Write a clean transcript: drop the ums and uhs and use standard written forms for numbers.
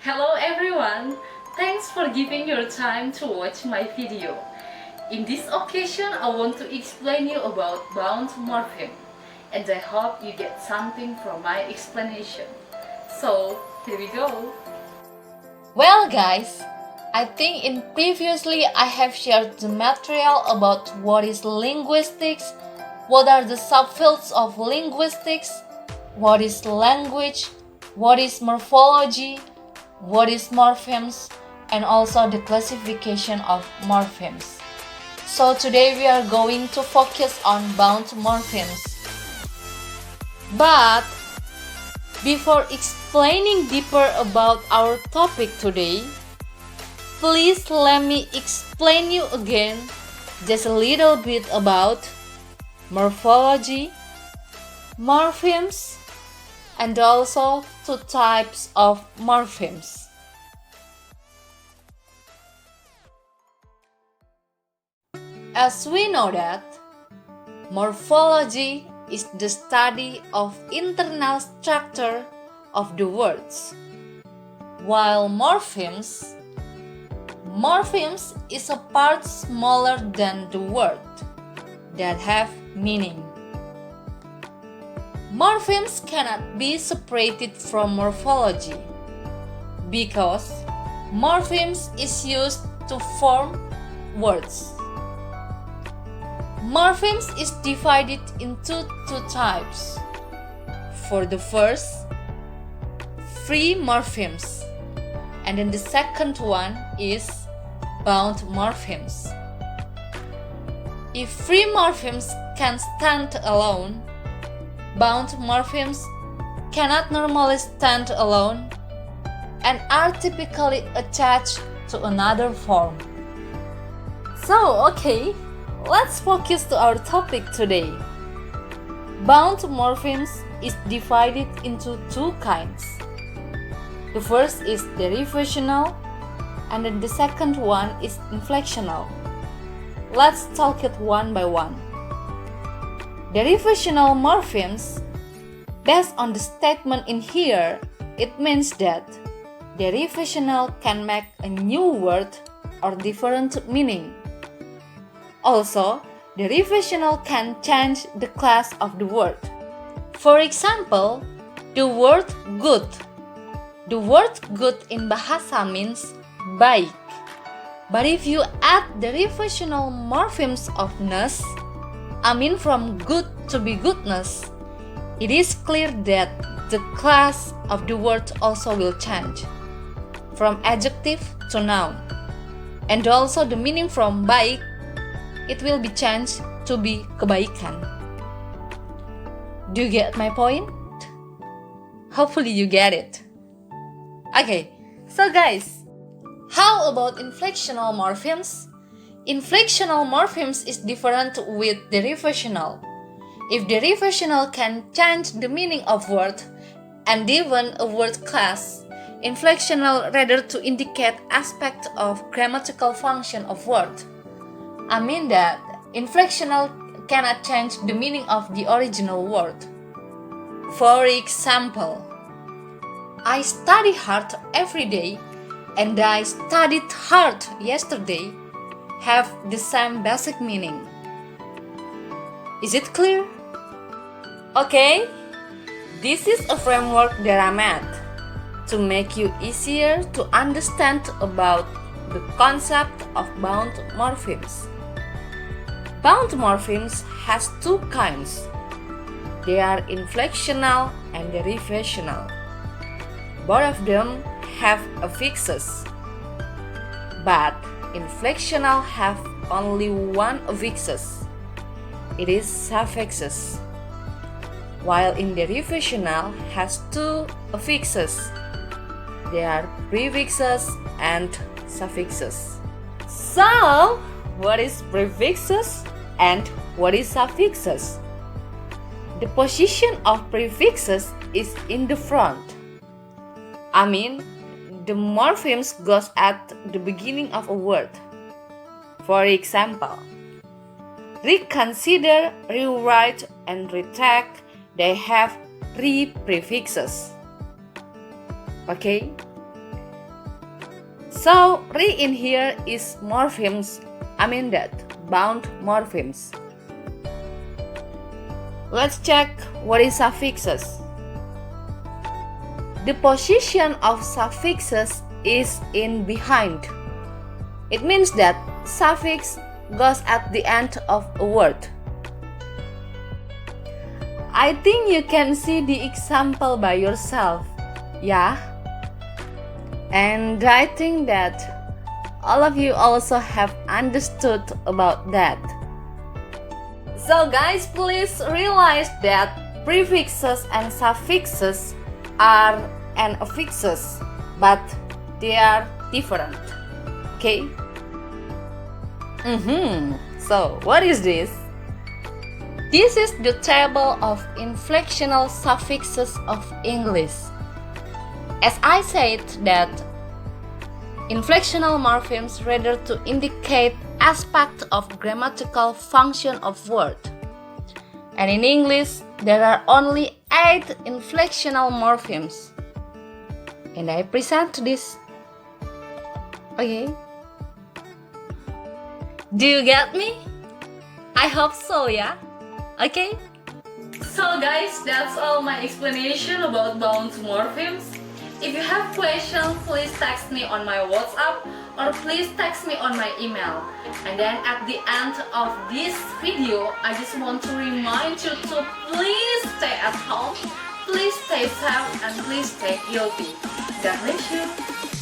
Hello everyone! Thanks for giving your time to watch my video. In this occasion, I want to explain you about bound morpheme, and I hope you get something from my explanation. So, here we go! Well guys, I think in previously I have shared the material about what is linguistics, what are the subfields of linguistics, what is language, what is morphology, what is morphemes, and also the classification of morphemes. So today we are going to focus on bound morphemes. But before explaining deeper about our topic today, please let me explain you again just a little bit about morphology, morphemes, and also two types of morphemes. As we know that, morphology is the study of internal structure of the words, while morphemes is a part smaller than the word that have meaning. Morphemes cannot be separated from morphology because morphemes is used to form words. Morphemes is divided into two types. For the first, free morphemes, and then the second one is bound morphemes. If free morphemes can stand alone, bound morphemes cannot normally stand alone and are typically attached to another form. So, okay, let's focus to our topic today. Bound morphemes is divided into two kinds. The first is derivational and then the second one is inflectional. Let's talk it one by one. Derivational morphemes, based on the statement in here, it means that derivational can make a new word or different meaning. Also, derivational can change the class of the word. For example, the word good. The word good in bahasa means baik. But if you add derivational morphemes of ness, from good to be goodness, it is clear that the class of the word also will change from adjective to noun, and also the meaning from baik, it will be changed to be kebaikan. Do you get my point? Hopefully you get it. Okay, so guys, how about inflectional morphemes? Inflectional morphemes is different with derivational. If derivational can change the meaning of word and even a word class, inflectional rather to indicate aspect of grammatical function of word. I mean that inflectional cannot change the meaning of the original word. For example, I study hard every day and I studied hard yesterday have the same basic meaning. Is it clear? Okay, this is a framework that I made to make you easier to understand about the concept of bound morphemes. Bound morphemes has two kinds. They are inflectional and derivational. Both of them have affixes, but inflectional have only one affixes. It is suffixes, while in derivational has two affixes. They are prefixes and suffixes. So, what is prefixes and what is suffixes? The position of prefixes is in the front. The morphemes goes at the beginning of a word. For example, reconsider, rewrite, and retract, they have three prefixes. Okay? So, re in here is morphemes, bound morphemes. Let's check what is suffixes. The position of suffixes is in behind. It means that suffix goes at the end of a word. I think you can see the example by yourself, yeah? And I think that all of you also have understood about that. So guys, please realize that prefixes and suffixes are and affixes, but they are different. Okay? So, what is this? This is the table of inflectional suffixes of English. As I said that inflectional morphemes rather to indicate aspect of grammatical function of word. And in English, there are only 8 inflectional morphemes. And I present this. Okay? Do you get me? I hope so, yeah? Okay? So guys, that's all my explanation about bound morphemes. If you have questions, please text me on my WhatsApp or please text me on my email. And then at the end of this video, I just want to remind you to please stay at home, please stay safe, and please stay healthy. God bless you.